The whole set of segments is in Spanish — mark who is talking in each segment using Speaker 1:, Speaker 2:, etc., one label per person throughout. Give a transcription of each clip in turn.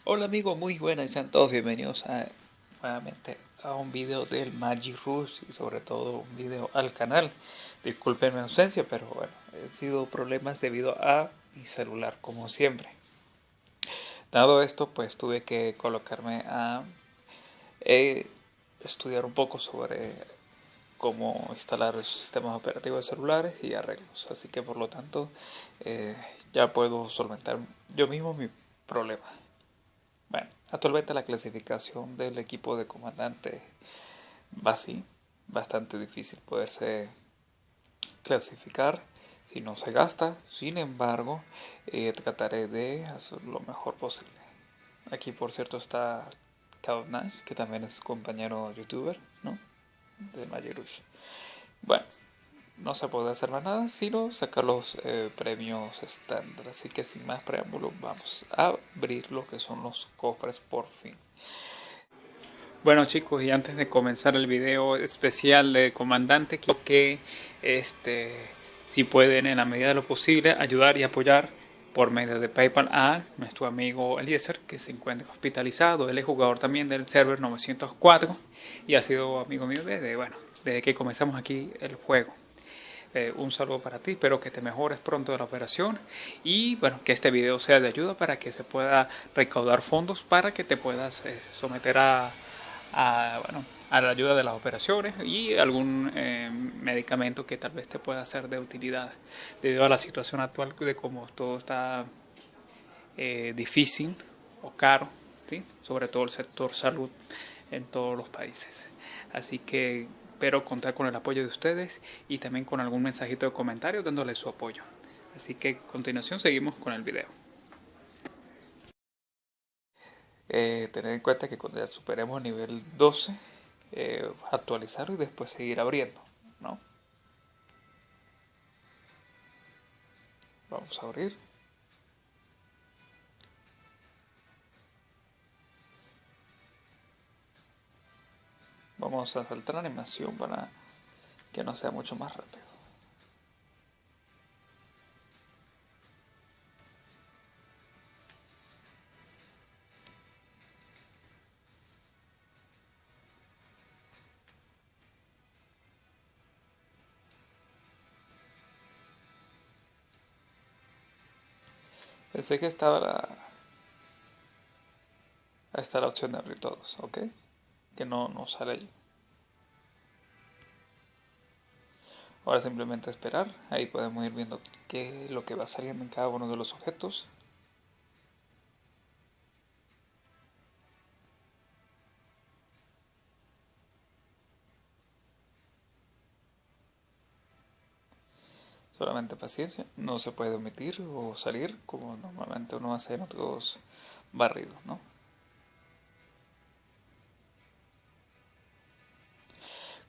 Speaker 1: Hola amigos, muy buenas y sean todos bienvenidos nuevamente a un video del Magic Rush y sobre todo un video al canal. Disculpen mi ausencia, pero bueno, han sido problemas debido a mi celular como siempre. Dado esto, pues tuve que colocarme a eh, estudiar un poco sobre cómo instalar sistemas operativos de celulares y arreglos. Así que por lo tanto ya puedo solventar yo mismo mi problema. Bueno, actualmente la clasificación del equipo de comandante va así, bastante difícil poderse clasificar si no se gasta. Sin embargo, trataré de hacer lo mejor posible. Aquí, por cierto, está Cloud Nash, que también es compañero youtuber, ¿no? De Magirush. Bueno, no se puede hacer más nada, sino sacar los premios estándar. Así que sin más preámbulos, vamos a abrir lo que son los cofres por fin. Bueno chicos, y antes de comenzar el video especial de comandante, quiero que si pueden en la medida de lo posible ayudar y apoyar por medio de PayPal a nuestro amigo Eliezer, que se encuentra hospitalizado. Él es jugador también del server 904 y ha sido amigo mío desde que comenzamos aquí el juego. Un saludo para ti, espero que te mejores pronto de la operación y bueno, que este video sea de ayuda para que se pueda recaudar fondos para que te puedas someter a la ayuda de las operaciones y algún medicamento que tal vez te pueda ser de utilidad debido a la situación actual de cómo todo está difícil o caro, ¿sí? Sobre todo el sector salud en todos los países. Así que espero contar con el apoyo de ustedes y también con algún mensajito de comentario dándoles su apoyo. Así que a continuación seguimos con el video. Tener en cuenta que cuando ya superemos nivel 12, actualizar y después seguir abriendo, ¿no? Vamos a abrir. Vamos a saltar la animación para que no sea mucho más rápido. Pensé que estaba ahí está la opción de abrir todos, ¿ok? Que no sale allí. Ahora simplemente esperar, ahí podemos ir viendo qué es lo que va saliendo en cada uno de los objetos. Solamente paciencia, no se puede omitir o salir como normalmente uno hace en otros barridos, ¿no?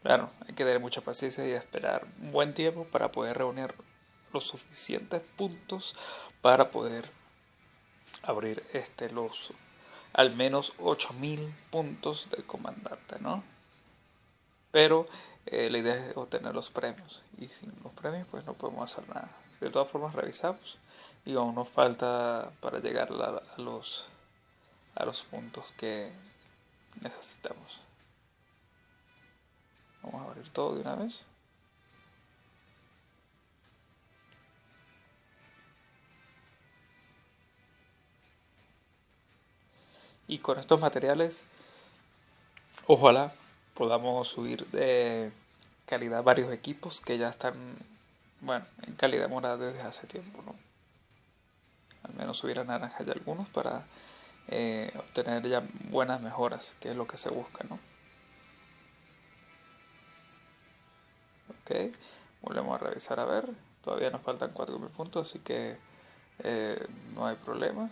Speaker 1: Claro, hay que tener mucha paciencia y esperar un buen tiempo para poder reunir los suficientes puntos para poder abrir los al menos 8000 puntos del comandante, ¿no? Pero la idea es obtener los premios y sin los premios pues no podemos hacer nada. De todas formas revisamos y aún nos falta para llegar a los puntos que necesitamos. Vamos a abrir todo de una vez. Y con estos materiales, ojalá podamos subir de calidad varios equipos que ya están, bueno, en calidad morada desde hace tiempo, ¿no? Al menos subir a naranja ya algunos para obtener ya buenas mejoras, que es lo que se busca, ¿no? Ok, volvemos a revisar a ver, todavía nos faltan 4000 puntos, así que no hay problema.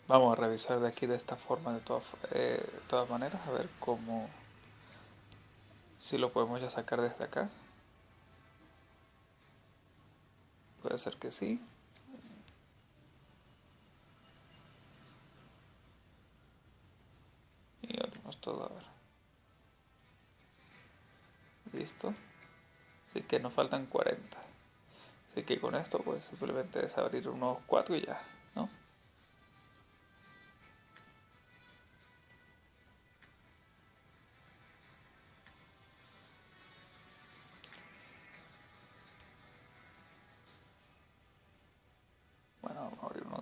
Speaker 1: Vamos a revisar de aquí de esta forma todas maneras, a ver cómo, si lo podemos ya sacar desde acá. Puede ser que sí. Y abrimos todo a ver. Listo. Así que nos faltan 40. Así que con esto pues simplemente es abrir unos 4 y ya, ¿no?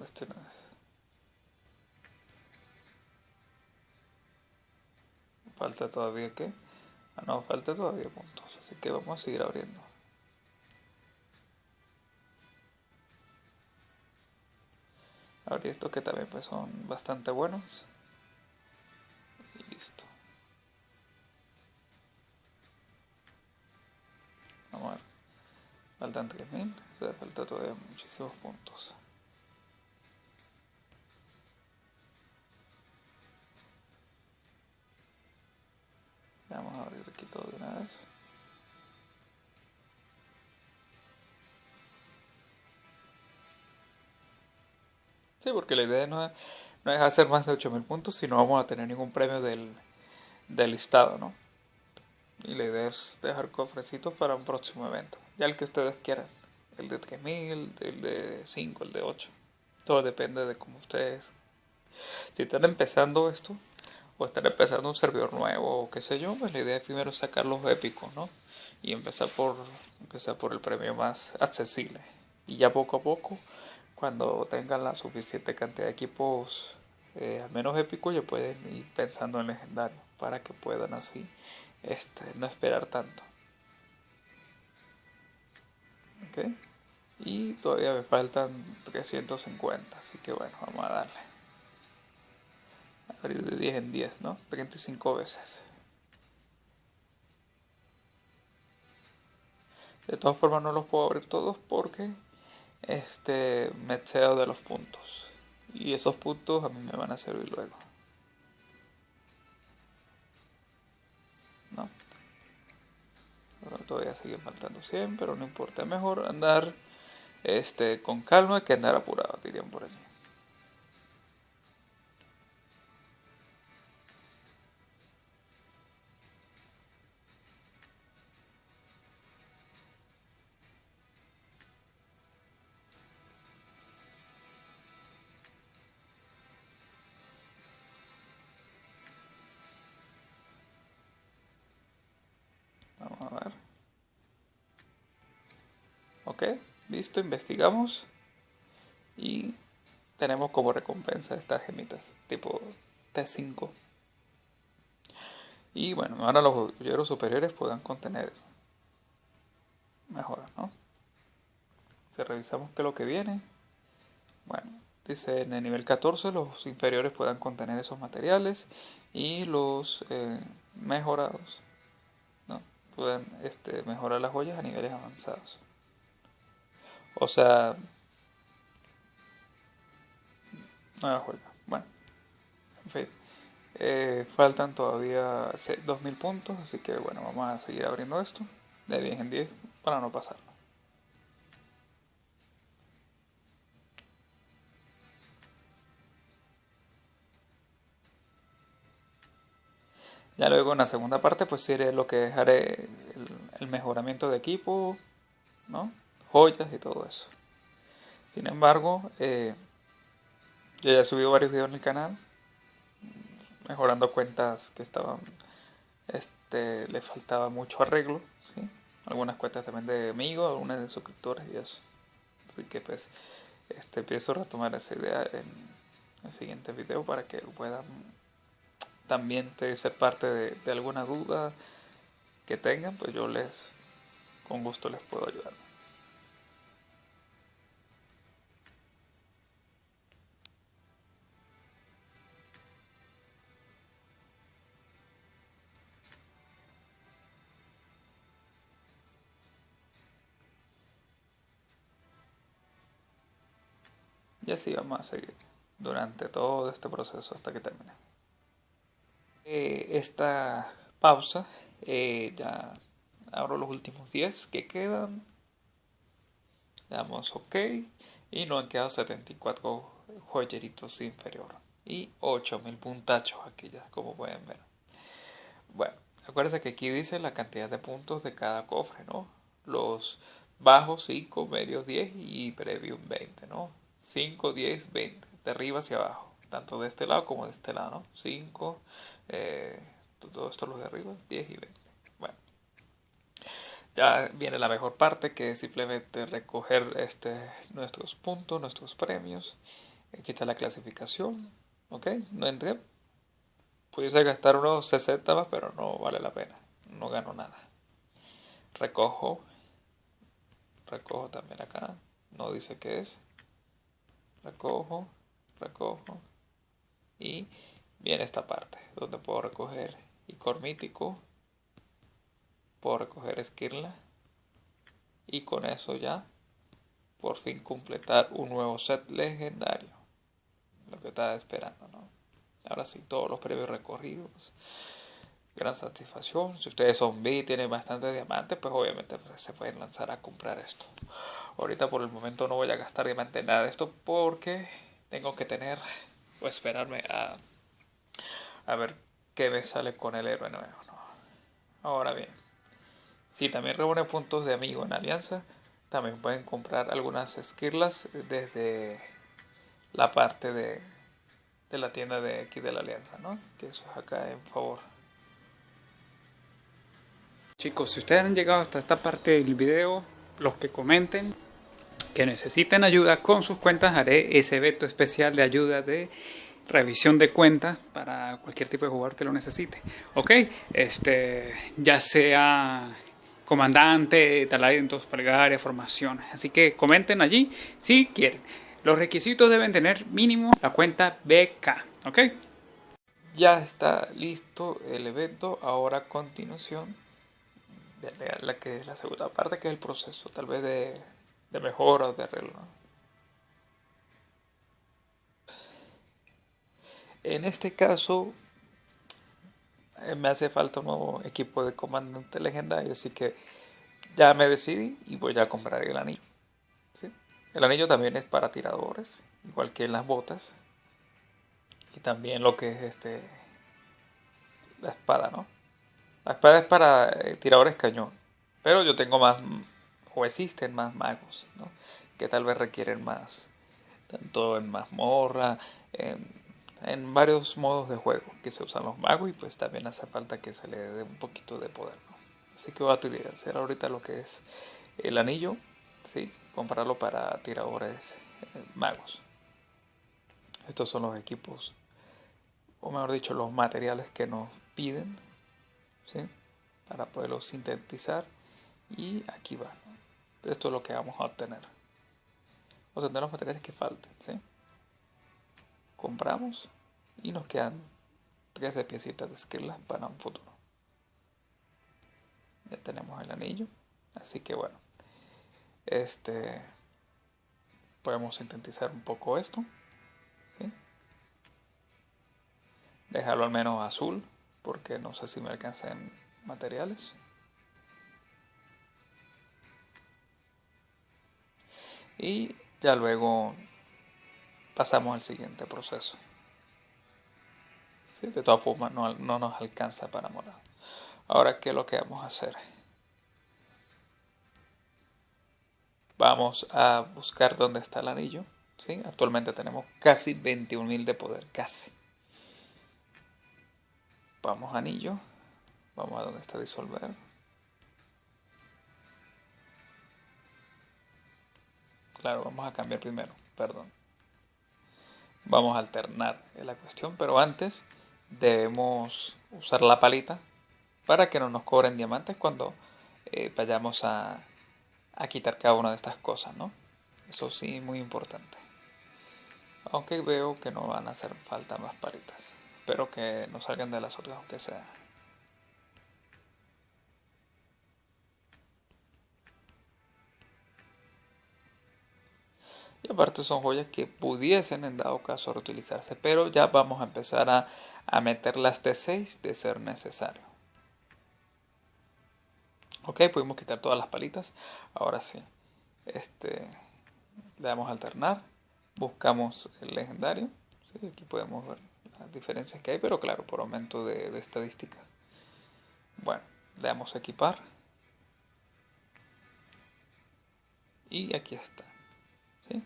Speaker 1: este no es. Falta todavía qué. Ah, no, falta todavía puntos. Así que vamos a seguir abriendo. Abrir estos que también pues son bastante buenos. Y listo. Vamos a ver. Faltan 3000. O sea, falta todavía muchísimos puntos. Vamos a abrir aquí todo de una vez. Sí, porque la idea no es hacer más de 8000 puntos si no vamos a tener ningún premio del listado, ¿no? Y la idea es dejar cofrecitos para un próximo evento. Ya el que ustedes quieran. El de 3000, el de 5, el de 8. Todo depende de cómo ustedes. Si están empezando esto, o están empezando un servidor nuevo, o qué sé yo, pues la idea es primero sacar los épicos, ¿no? Y empezar aunque sea por el premio más accesible. Y ya poco a poco, cuando tengan la suficiente cantidad de equipos, al menos épicos, ya pueden ir pensando en legendario, para que puedan así no esperar tanto. ¿Ok? Y todavía me faltan 350, así que bueno, vamos a darle. Abrir de 10 en 10, ¿no? 35 veces. De todas formas no los puedo abrir todos porque me excedo de los puntos. Y esos puntos a mí me van a servir luego. ¿No? Bueno, todavía siguen faltando 100, pero no importa. Es mejor andar con calma que andar apurado, dirían por allí. Vamos a ver. Ok, listo, investigamos. Y tenemos como recompensa estas gemitas, tipo T5. Y bueno, ahora los joyeros superiores puedan contener mejoras, ¿no? Si revisamos qué es lo que viene, bueno, dice en el nivel 14 los inferiores puedan contener esos materiales y los mejorados, ¿no? Puedan mejorar las joyas a niveles avanzados. O sea, nueva joya. Bueno, en fin. Faltan todavía 2000 puntos, así que bueno, vamos a seguir abriendo esto de 10 en 10 para no pasarlo. Ya luego en la segunda parte pues iré lo que haré el mejoramiento de equipo, ¿no? Joyas y todo eso. Sin embargo, yo ya he subido varios videos en el canal mejorando cuentas que estaban, le faltaba mucho arreglo, ¿sí? Algunas cuentas también de amigos, algunas de suscriptores y eso. Así que pues, empiezo a retomar esa idea en el siguiente video para que puedan también ser parte de alguna duda que tengan, pues yo con gusto les puedo ayudar. Y así vamos a seguir durante todo este proceso hasta que termine. Esta pausa, ya abro los últimos 10 que quedan, le damos OK y nos han quedado 74 joyeritos inferior y 8000 puntachos aquí ya como pueden ver. Bueno, acuérdense que aquí dice la cantidad de puntos de cada cofre, ¿no? Los bajos 5, medios 10 y premium 20, ¿no? 5, 10, 20, de arriba hacia abajo, tanto de este lado como de este lado, ¿no? 5, todo esto los de arriba, 10 y 20. Bueno, ya viene la mejor parte que es simplemente recoger nuestros puntos, nuestros premios Aquí está la clasificación. Ok, no entré. Pudiese gastar unos 60 más, pero no vale la pena. No gano nada. Recojo. Recojo también acá. No dice qué es. Recojo. Recojo. Y viene esta parte donde puedo recoger Icor mítico. Puedo recoger Esquirla. Y con eso ya por fin completar un nuevo set legendario. Lo que estaba esperando, ¿no? Ahora sí, todos los previos recorridos. Gran satisfacción. Si ustedes son B y tienen bastante diamantes, pues obviamente se pueden lanzar a comprar esto. Ahorita por el momento no voy a gastar diamante en nada de esto porque tengo que tener o esperarme a ver qué me sale con el héroe nuevo, ¿no? Ahora bien, si también reúne puntos de amigo en alianza, también pueden comprar algunas esquirlas desde la parte de la tienda de aquí de la alianza, ¿no? Que eso es acá en favor.
Speaker 2: Chicos, si ustedes han llegado hasta esta parte del video, los que comenten que necesiten ayuda con sus cuentas, haré ese veto especial de ayuda de revisión de cuentas para cualquier tipo de jugador que lo necesite. Ok, ya sea comandante, talentos, plegaria, formación. Así que comenten allí si quieren. Los requisitos deben tener mínimo la cuenta BK. Ok.
Speaker 1: Ya está listo el evento. Ahora a continuación de la que es la segunda parte, que es el proceso tal vez de mejora o de arreglo, ¿no? En este caso me hace falta un nuevo equipo de comandante legendario, así que ya me decidí y voy a comprar el anillo, ¿sí? El anillo también es para tiradores, igual que las botas, y también lo que es la espada, ¿no? La espada es para tiradores cañón, pero yo tengo más, o existen más magos, ¿no? Que tal vez requieren más, tanto en mazmorra, en varios modos de juego que se usan los magos, y pues también hace falta que se le dé un poquito de poder, ¿no? Así que voy a utilizar ahorita lo que es el anillo, ¿sí? Comprarlo para tiradores magos. Estos son los equipos, o mejor dicho, los materiales que nos piden, ¿sí? Para poderlos sintetizar. Y aquí va, ¿no? Esto es lo que vamos a obtener. Vamos a obtener los materiales que falten, ¿sí? Compramos y nos quedan 13 piecitas de esquirlas para un futuro. Ya tenemos el anillo, así que bueno, podemos sintetizar un poco esto, ¿sí? Dejarlo al menos azul, porque no sé si me alcancen materiales. Y ya luego pasamos al siguiente proceso, ¿sí? De todas formas no nos alcanza para morado. Ahora, ¿qué es lo que vamos a hacer? Vamos a buscar dónde está el anillo, ¿sí? Actualmente tenemos casi 21.000 de poder, casi. Vamos a anillo, vamos a donde está disolver. Claro, vamos a cambiar primero, perdón. Vamos a alternar la cuestión, pero antes debemos usar la palita para que no nos cobren diamantes cuando vayamos a quitar cada una de estas cosas, ¿no? Eso sí, muy importante. Aunque veo que no van a hacer falta más palitas. Espero que no salgan de las otras, aunque sea. Y aparte son joyas que pudiesen en dado caso reutilizarse, pero ya vamos a empezar a meter las T6 de ser necesario. Ok, pudimos quitar todas las palitas. Ahora sí, le damos a alternar, buscamos el legendario. ¿Sí? Aquí podemos ver las diferencias que hay, pero claro, por aumento de estadística. Bueno, le damos a equipar. Y aquí está. ¿Sí?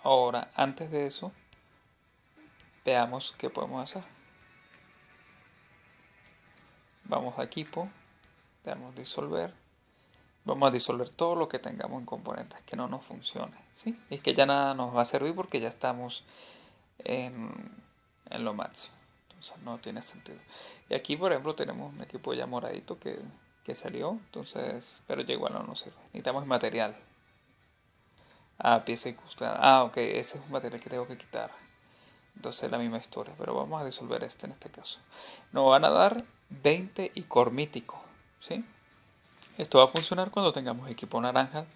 Speaker 1: Ahora, antes de eso, veamos qué podemos hacer. Vamos a equipo, le damos disolver. Vamos a disolver todo lo que tengamos en componentes que no nos funcione, ¿sí? Y que ya nada nos va a servir porque ya estamos en, en lo máximo. Entonces no tiene sentido. Y aquí, por ejemplo, tenemos un equipo ya moradito que salió, entonces, pero ya igual no nos sirve. Necesitamos material. Ah, pieza incrustada. Ah, ok, ese es un material que tengo que quitar. Entonces es la misma historia, pero vamos a disolver este en este caso. Nos van a dar 20 icor mítico, ¿sí? Esto va a funcionar cuando tengamos equipo naranja,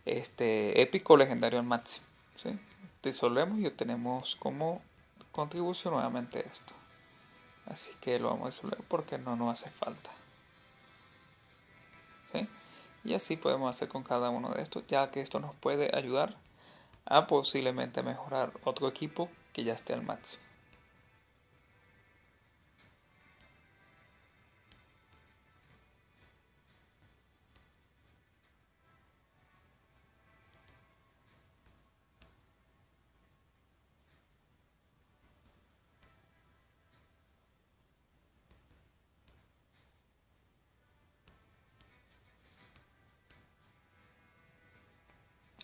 Speaker 1: épico legendario al máximo, ¿sí? Disolvemos y obtenemos como contribución nuevamente esto. Así que lo vamos a disolver porque no nos hace falta, ¿sí? Y así podemos hacer con cada uno de estos, ya que esto nos puede ayudar a posiblemente mejorar otro equipo que ya esté al máximo.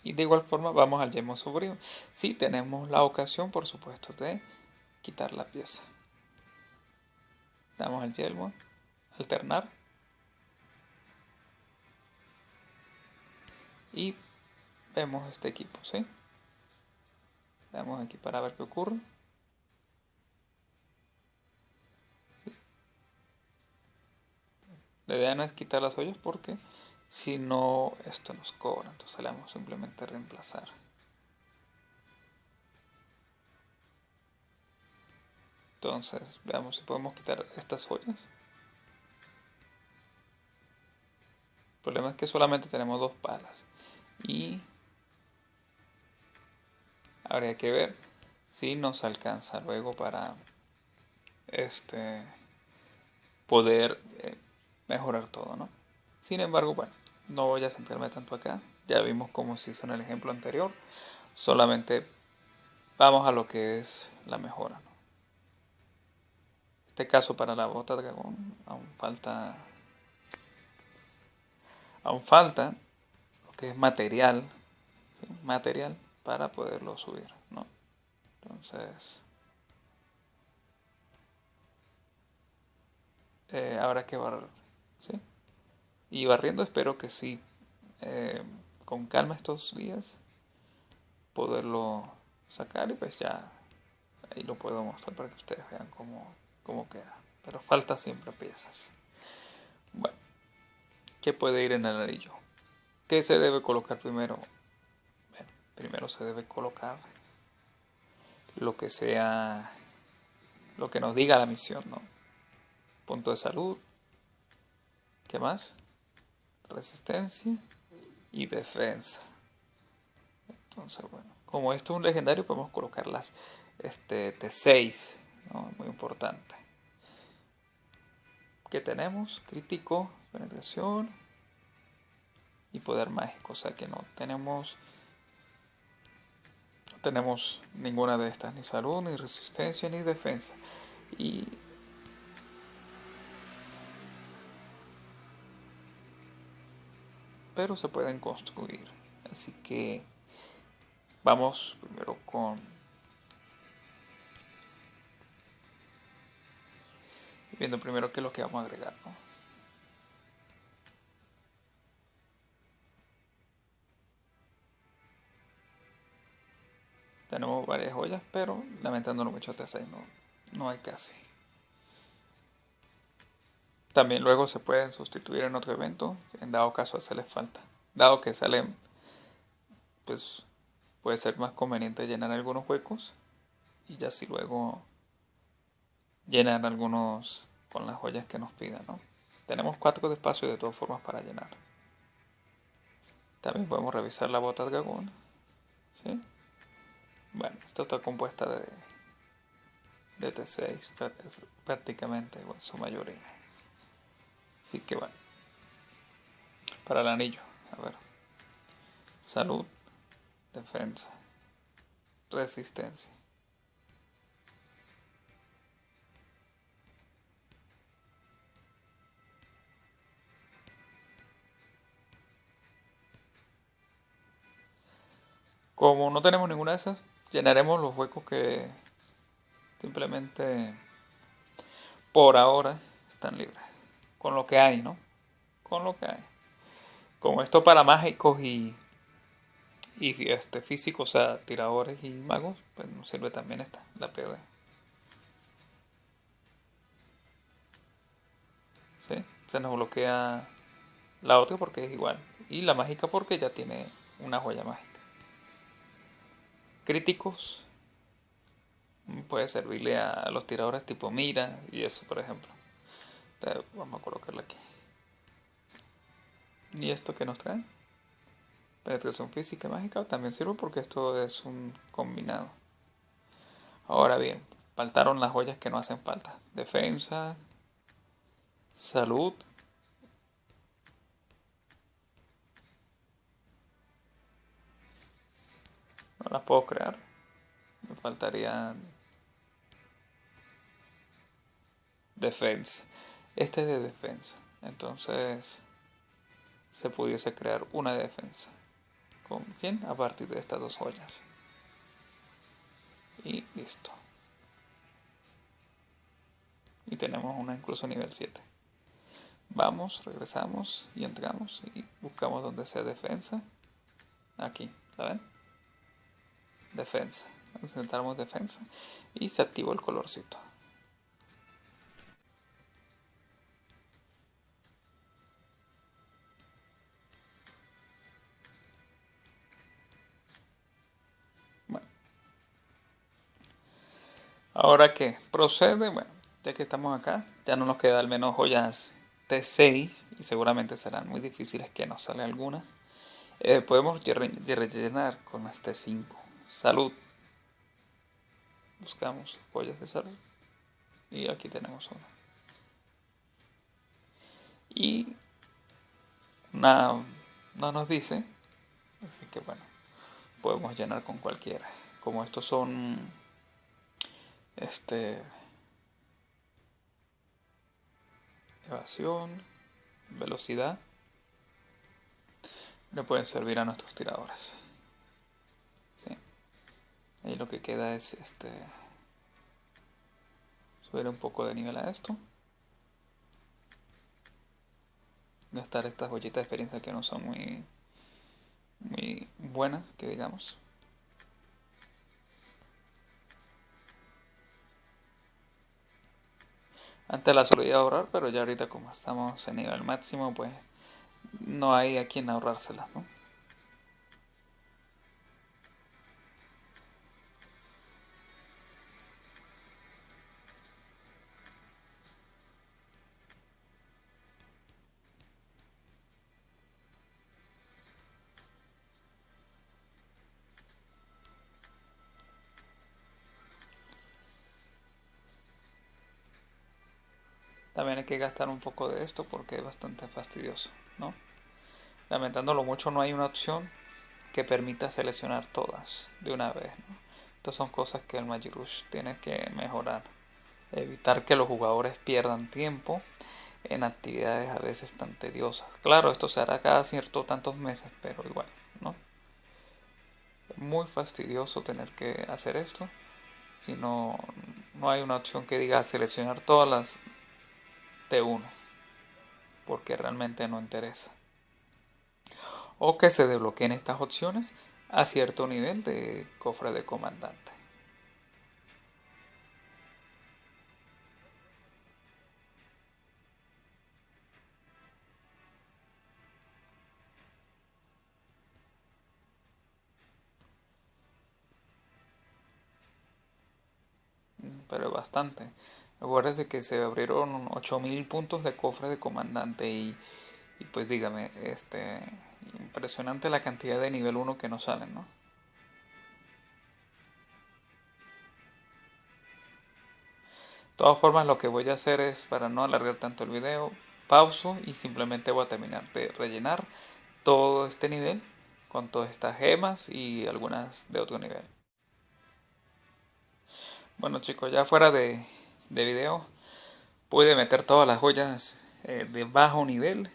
Speaker 1: Y de igual forma vamos al yelmo sombrío. Si tenemos la ocasión, por supuesto, de quitar la pieza. Damos al yelmo, alternar. Y vemos este equipo, ¿sí? Le damos aquí para ver qué ocurre. La idea no es quitar las ollas porque si no, esto nos cobra. Entonces le damos simplemente reemplazar. Entonces, veamos si podemos quitar estas ollas. El problema es que solamente tenemos 2 palas. Y habría que ver si nos alcanza luego para poder mejorar todo, ¿no? Sin embargo, bueno, no voy a centrarme tanto acá. Ya vimos cómo se hizo en el ejemplo anterior. Solamente vamos a lo que es la mejora, ¿no? En este caso para la bota dragón aún falta lo que es material, ¿sí? Material para poderlo subir, ¿no? Entonces habrá que barrer, ¿sí? Y barriendo espero que sí, con calma estos días, poderlo sacar y pues ya ahí lo puedo mostrar para que ustedes vean cómo queda. Pero falta siempre piezas. Bueno, ¿qué puede ir en el anillo? ¿Qué se debe colocar primero? Bueno, primero se debe colocar lo que sea, lo que nos diga la misión, ¿no? Punto de salud, ¿qué más? Resistencia y defensa. Entonces, bueno, como esto es un legendario, podemos colocar las T6, ¿no? Muy importante. ¿Qué tenemos? Crítico, penetración y poder mágico. O sea que no tenemos ninguna de estas, ni salud, ni resistencia, ni defensa. Pero se pueden construir. Así que vamos primero viendo primero qué es lo que vamos a agregar, ¿no? Tenemos varias joyas, pero lamentándolo mucho T6 no hay casi. También luego se pueden sustituir en otro evento, en dado caso hacerles falta. Dado que salen, pues puede ser más conveniente llenar algunos huecos y ya si luego llenar algunos con las joyas que nos pidan, ¿no? Tenemos 4 de espacio de todas formas para llenar. También podemos revisar la bota dragón, ¿sí? Bueno, esto está compuesta de T6 prácticamente, en su mayoría. Así que bueno, para el anillo, a ver, salud, defensa, resistencia. Como no tenemos ninguna de esas, llenaremos los huecos que simplemente por ahora están libres. Con lo que hay, ¿no? Con lo que hay. Como esto para mágicos y físicos, o sea, tiradores y magos, pues nos sirve también esta, la PvE. ¿Sí? Se nos bloquea la otra porque es igual. Y la mágica porque ya tiene una joya mágica. Críticos puede servirle a los tiradores tipo mira y eso, por ejemplo. Entonces, vamos a colocarla aquí. ¿Y esto que nos trae? Penetración física y mágica también sirve porque esto es un combinado. Ahora bien, faltaron las joyas que no hacen falta. Defensa, salud. No las puedo crear. Me faltarían defensa. Este es de defensa. Entonces se pudiese crear una de defensa. ¿Con quién? A partir de estas dos joyas. Y listo. Y tenemos una incluso nivel 7. Vamos, regresamos y entramos y buscamos donde sea defensa. Aquí, ¿la ven? Defensa. Intentamos defensa y se activó el colorcito. Bueno. Ahora que procede, bueno, ya que estamos acá, ya no nos queda al menos joyas T6 y seguramente serán muy difíciles que nos salga alguna. Podemos rellenar con las T5. Salud. Buscamos joyas de salud. Y aquí tenemos una. Y no nos dice. Así que bueno, podemos llenar con cualquiera. Como estos son evasión, velocidad, le pueden servir a nuestros tiradores. ¿Sí? Ahí lo que queda es subir un poco de nivel a esto. Gastar estas joyitas de experiencia que no son muy buenas, que digamos. Antes la solía ahorrar, pero ya ahorita como estamos en nivel máximo, pues no hay a quien ahorrárselas, ¿no? También hay que gastar un poco de esto porque es bastante fastidioso, ¿no? Lamentándolo mucho, no hay una opción que permita seleccionar todas de una vez, ¿no? Estas son cosas que el Magic Rush tiene que mejorar. Evitar que los jugadores pierdan tiempo en actividades a veces tan tediosas. Claro, esto se hará cada cierto tantos meses, pero igual, ¿no? Es muy fastidioso tener que hacer esto. Si no hay una opción que diga seleccionar todas las T1, porque realmente no interesa. O que se desbloqueen estas opciones a cierto nivel de cofre de comandante. Pero es bastante. Acuérdese que se abrieron 8000 puntos de cofre de comandante y pues dígame, impresionante la cantidad de nivel 1 que nos salen, ¿no? De todas formas, lo que voy a hacer es, para no alargar tanto el video, pauso y simplemente voy a terminar de rellenar todo este nivel con todas estas gemas y algunas de otro nivel. Bueno chicos, ya fuera de video, pude meter todas las joyas de bajo nivel.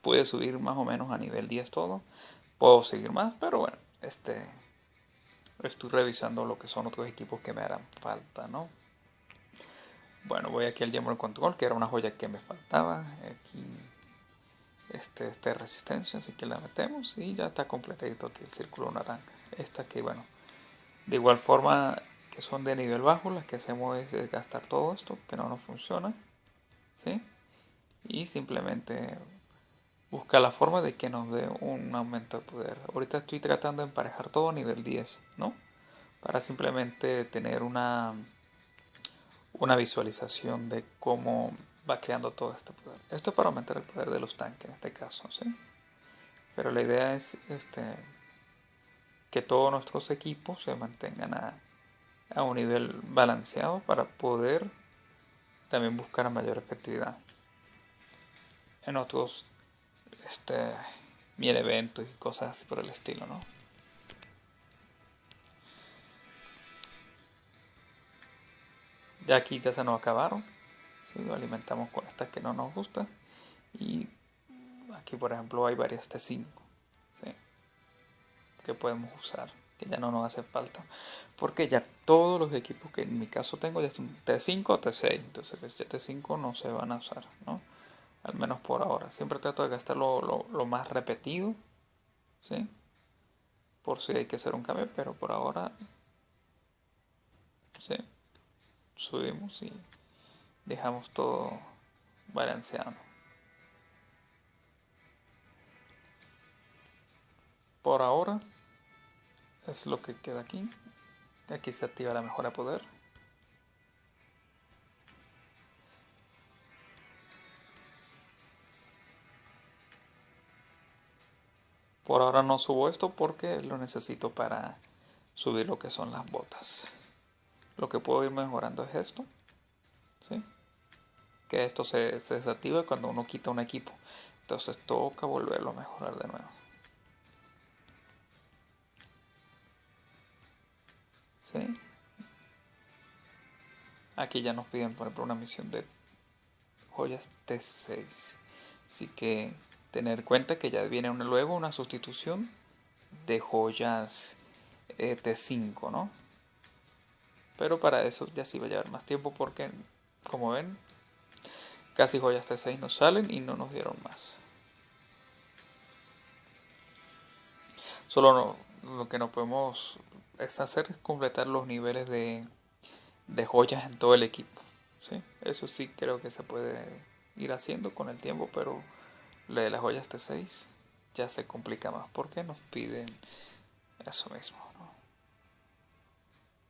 Speaker 1: Pude subir más o menos a nivel 10 todo. Puedo seguir más, pero bueno, estoy revisando lo que son otros equipos que me harán falta, ¿no? Bueno, voy aquí al Jammer Control, que era una joya que me faltaba. Aquí este resistencia, así que la metemos y ya está completito aquí el círculo naranja. Esta que, bueno, de igual forma que son de nivel bajo, las que hacemos es gastar todo esto, que no nos funciona, ¿sí? Y simplemente busca la forma de que nos dé un aumento de poder. Ahorita estoy tratando de emparejar todo a nivel 10, ¿no? Para simplemente tener una visualización de cómo va creando todo este poder. Esto es para aumentar el poder de los tanques en este caso, ¿sí? Pero la idea es que todos nuestros equipos se mantengan a un nivel balanceado para poder también buscar mayor efectividad en otros mil eventos y cosas así por el estilo, ¿no? Ya aquí ya se nos acabaron, ¿sí? Lo alimentamos con estas que no nos gustan y aquí por ejemplo hay varias T5, ¿sí? Que podemos usar, que ya no nos hace falta, porque ya todos los equipos que en mi caso tengo ya son T5 o T6, entonces ya T5 no se van a usar, ¿no? Al menos por ahora. Siempre trato de gastar lo más repetido, ¿sí? Por si hay que hacer un cambio, pero por ahora, ¿sí? Subimos y dejamos todo balanceado. Por ahora es lo que queda aquí. Aquí se activa la mejora de poder. Por ahora no subo esto porque lo necesito para subir lo que son las botas. Lo que puedo ir mejorando es esto, ¿sí? Que esto se desactiva cuando uno quita un equipo. Entonces toca volverlo a mejorar de nuevo. ¿Sí? Aquí ya nos piden, por ejemplo, una misión de joyas T6. Así que tener en cuenta que ya viene luego una sustitución de joyas T5, ¿no? Pero para eso ya sí va a llevar más tiempo porque, como ven, casi joyas T6 nos salen y no nos dieron más. Solo lo que no podemos hacer es completar los niveles de joyas en todo el equipo, ¿sí? Eso sí creo que se puede ir haciendo con el tiempo, pero lo de las joyas T6 ya se complica más porque nos piden eso mismo,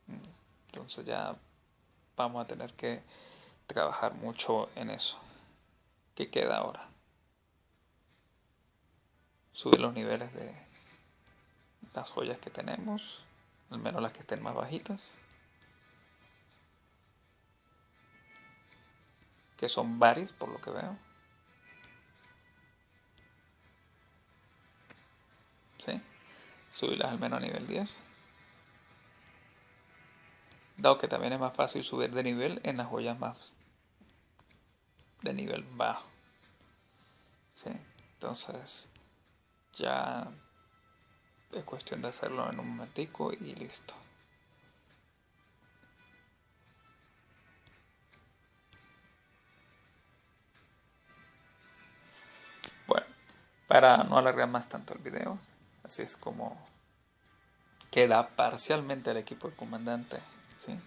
Speaker 1: ¿no? Entonces ya vamos a tener que trabajar mucho en eso. ¿Qué queda ahora? Subir los niveles de las joyas que tenemos, al menos las que estén más bajitas, que son varias por lo que veo. ¿Sí? Subirlas al menos a nivel 10. Dado que también es más fácil subir de nivel en las joyas más de nivel bajo. ¿Sí? Entonces ya es cuestión de hacerlo en un momentico y listo. Bueno, para no alargar más tanto el video, así es como queda parcialmente el equipo del comandante, ¿sí?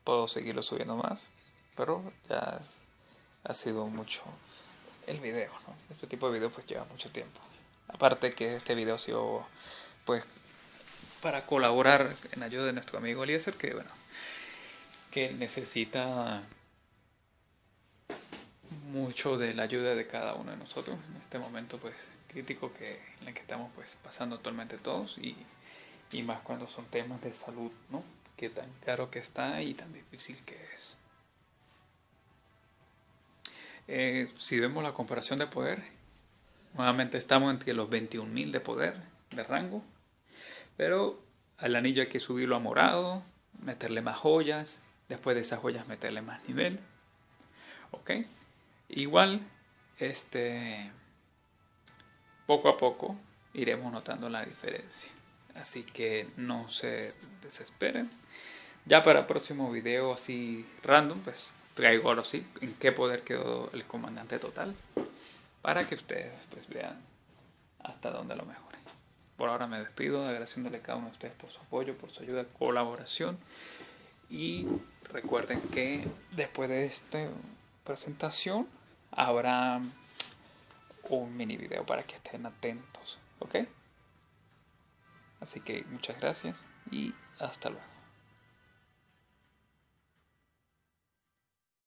Speaker 1: Puedo seguirlo subiendo más, pero ya ha sido mucho el video, ¿no? Este tipo de video pues lleva mucho tiempo. Aparte que este video ha sido pues para colaborar en ayuda de nuestro amigo Eliezer, que bueno, que necesita mucho de la ayuda de cada uno de nosotros en este momento pues crítico en el que estamos pues pasando actualmente todos y más cuando son temas de salud, ¿no? Que tan caro que está y tan difícil que es. Si vemos la comparación de poder, nuevamente estamos entre los 21.000 de poder, de rango, pero al anillo hay que subirlo a morado, meterle más joyas, después de esas joyas meterle más nivel, ¿ok? Igual, poco a poco iremos notando la diferencia.
Speaker 2: Así que no se desesperen. Ya para el próximo video así random, pues traigo ahora sí en qué poder quedó el comandante total, para que ustedes pues vean hasta dónde lo mejore. Por ahora me despido agradeciéndole a cada uno de ustedes por su apoyo, por su ayuda, colaboración. Y recuerden que después de esta presentación habrá un mini video para que estén atentos, ¿ok? Así que muchas gracias y hasta luego.